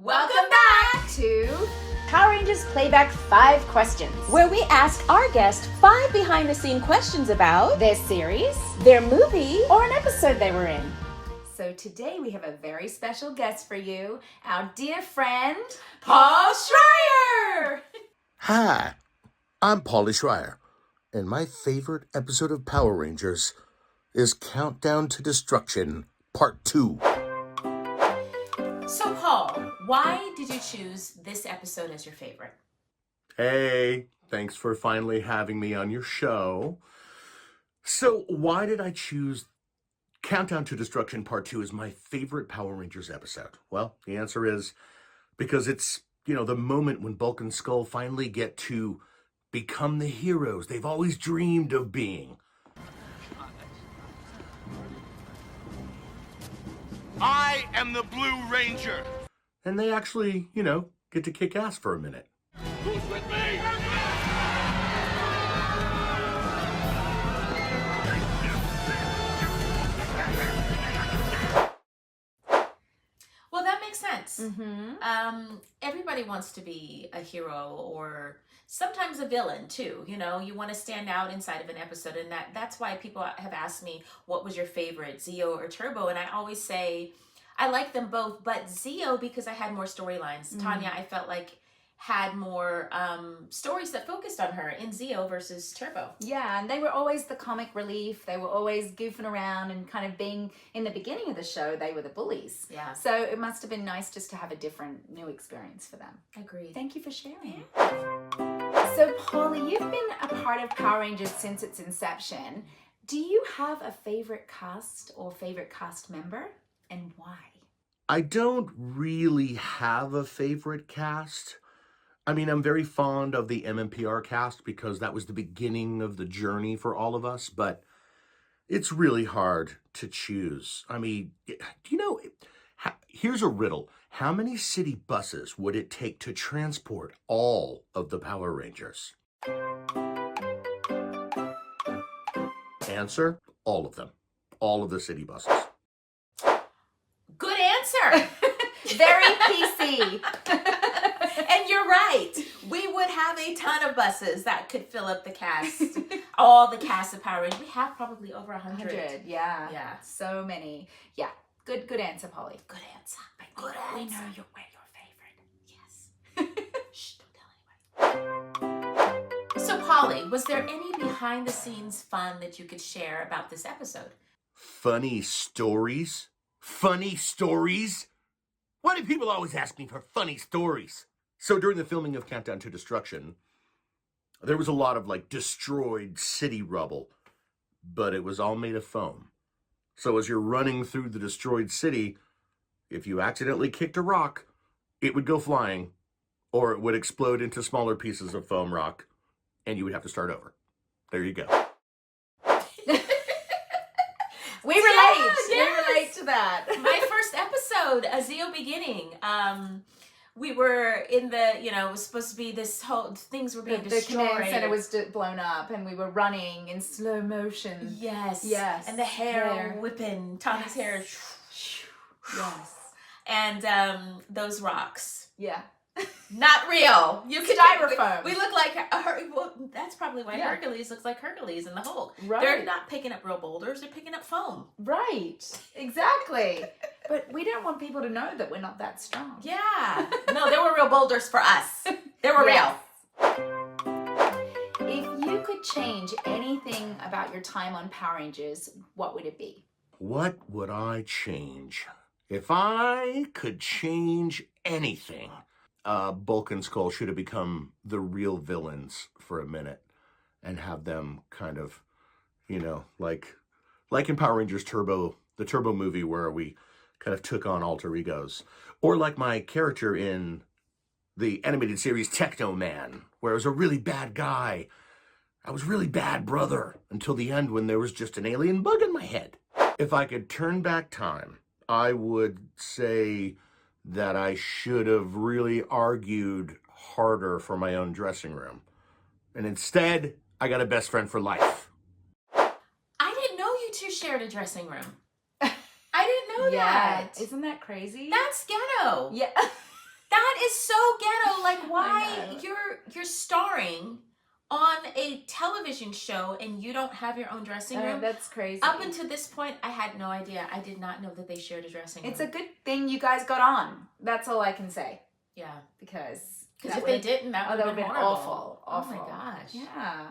Welcome back to Power Rangers Playback 5 Questions, where we ask our guests 5 behind-the-scene questions about their series, their movie, or an episode they were in. So today we have a very special guest for you, our dear friend, Paul Schreier! Hi, I'm Paulie Schreier, and my favorite episode of Power Rangers is Countdown to Destruction, Part 2. So Paul, why did you choose this episode as your favorite? Hey, thanks for finally having me on your show. So why did I choose Countdown to Destruction Part 2 as my favorite Power Rangers episode? Well, the answer is because it's, the moment when Bulk and Skull finally get to become the heroes they've always dreamed of being. I am the Blue Ranger. And they actually, get to kick ass for a minute. Who's with me? Well, that makes sense. Everybody wants to be a hero or sometimes a villain too. You want to stand out inside of an episode, and that's why people have asked me, what was your favorite, Zeo or Turbo? And I always say I like them both, but Zeo because I had more storylines. Tanya, I felt like had more stories that focused on her in Zeo versus Turbo. Yeah, and they were always the comic relief. They were always goofing around and kind of being, in the beginning of the show, they were the bullies. Yeah. So it must have been nice just to have a different new experience for them. Agreed. Thank you for sharing. So, Paulie, you've been a part of Power Rangers since its inception. Do you have a favorite cast or favorite cast member, and why? I don't really have a favorite cast. I mean, I'm very fond of the MMPR cast because that was the beginning of the journey for all of us, but it's really hard to choose. I mean, here's a riddle. How many city buses would it take to transport all of the Power Rangers? Answer, all of them. All of the city buses. Good answer. Very PC. And you're right. We would have a ton of buses that could fill up the cast. All the cast of Power Rangers. We have probably over 100. Yeah. Yeah. So many. Yeah. Good answer, Polly. Good answer. Good We answer. know we're your favorite. Yes. Shh, don't tell anybody. So, Polly, was there any behind-the-scenes fun that you could share about this episode? Funny stories? Funny stories? Why do people always ask me for funny stories? So during the filming of Countdown to Destruction, there was a lot of destroyed city rubble, but it was all made of foam. So as you're running through the destroyed city, if you accidentally kicked a rock, it would go flying, or it would explode into smaller pieces of foam rock, and you would have to start over. There you go. We relate. Yes. We relate to that. My first episode, A Zeo Beginning. We were in the, it was supposed to be this whole, things were being The destroyed. command center was blown up, and we were running in slow motion. Yes. Yes. And the hair whipping, Tommy's hair. Yes. And those rocks. Yeah. Not real. You could Styrofoam. We look like well, that's probably why Hercules looks like Hercules in the Hulk. Right. They're not picking up real boulders, they're picking up foam. Right. Exactly. But we don't want people to know that we're not that strong. Yeah. No, they were real boulders for us. They were Yes. real. If you could change anything about your time on Power Rangers, what would it be? What would I change? If I could change anything, Bulk and Skull should have become the real villains for a minute and have them kind of, like in Power Rangers Turbo, the Turbo movie where we kind of took on alter egos. Or like my character in the animated series Techno Man, where I was a really bad guy. I was really bad brother until the end when there was just an alien bug in my head. If I could turn back time, I would say that I should have really argued harder for my own dressing room. And instead, I got a best friend for life. I didn't know you two shared a dressing room. I didn't know that. Isn't that crazy? That's ghetto. Yeah. That is so ghetto. Like, why know. you're starring on a television show and you don't have your own dressing room? That's crazy. Up until this point, I had no idea. I did not know that they shared a dressing room. It's a good thing you guys got on. That's all I can say. Yeah. Because if they didn't, that would have been awful. Oh my gosh. Yeah.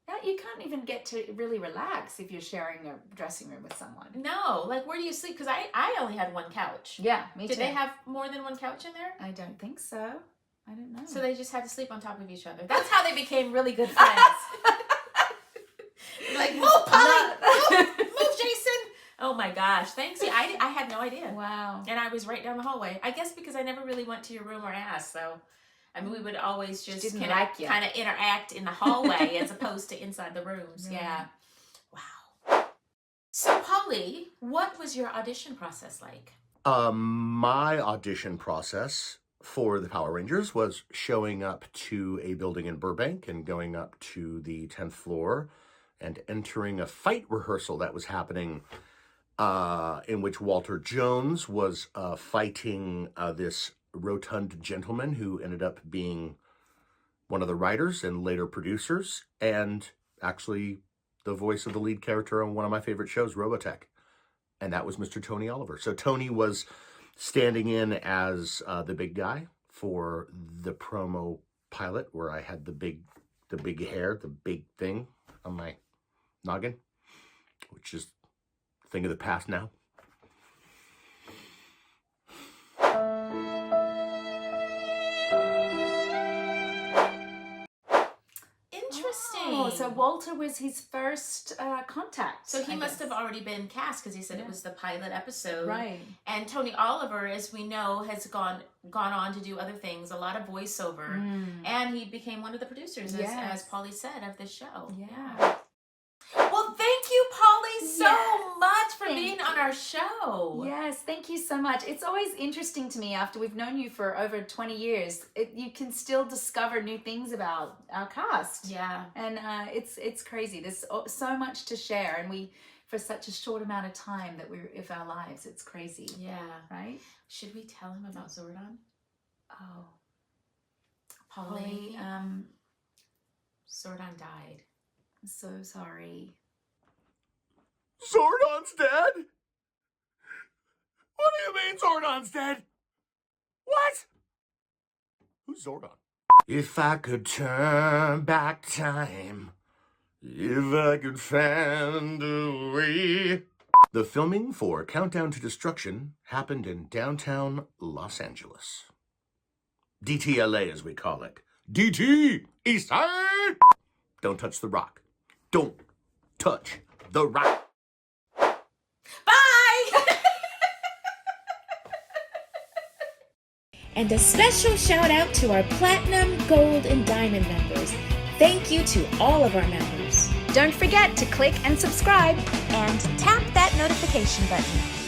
Yeah, you can't even get to really relax if you're sharing a dressing room with someone. No, like where do you sleep? Because I only had one couch. Yeah, me too. Did they have more than one couch in there? I don't think so. I don't know. So they just had to sleep on top of each other. That's how they became really good friends. Like, move, Polly! Move, Jason! Oh my gosh, thanks. See, I had no idea. Wow. And I was right down the hallway. I guess because I never really went to your room or asked, so... I mean, we would always just kind of interact in the hallway as opposed to inside the rooms. Yeah. Wow. So, Polly, what was your audition process like? My audition process for the Power Rangers was showing up to a building in Burbank and going up to the 10th floor and entering a fight rehearsal that was happening in which Walter Jones was fighting this rotund gentleman who ended up being one of the writers and later producers, and actually the voice of the lead character on one of my favorite shows, Robotech. And that was Mr. Tony Oliver. So Tony was standing in as the big guy for the promo pilot, where I had the big hair, the big thing on my noggin, which is a thing of the past now. Oh, so Walter was his first contact. So he must have already been cast, because he said it was the pilot episode. Right. And Tony Oliver, as we know, has gone on to do other things, a lot of voiceover. And he became one of the producers, as Polly said, of the show. Yeah. Well, thank you, Polly, so much for being on our show. Yes, thank you so much. It's always interesting to me, after we've known you for over 20 years, you can still discover new things about our cast. Yeah. And it's crazy. There's so much to share, and we, for such a short amount of time that we're of our lives, it's crazy. Yeah. Right? Should we tell him about Zordon? Oh. Polly, Zordon died. I'm so sorry. Zordon's dead? What do you mean Zordon's dead? What? Who's Zordon? If I could turn back time, if I could find a way. The filming for Countdown to Destruction happened in downtown Los Angeles. DTLA, as we call it. DT, East Side! Don't touch the rock. Don't touch the rock. Bye! And a special shout out to our Platinum, Gold, and Diamond members. Thank you to all of our members. Don't forget to click and subscribe. And tap that notification button.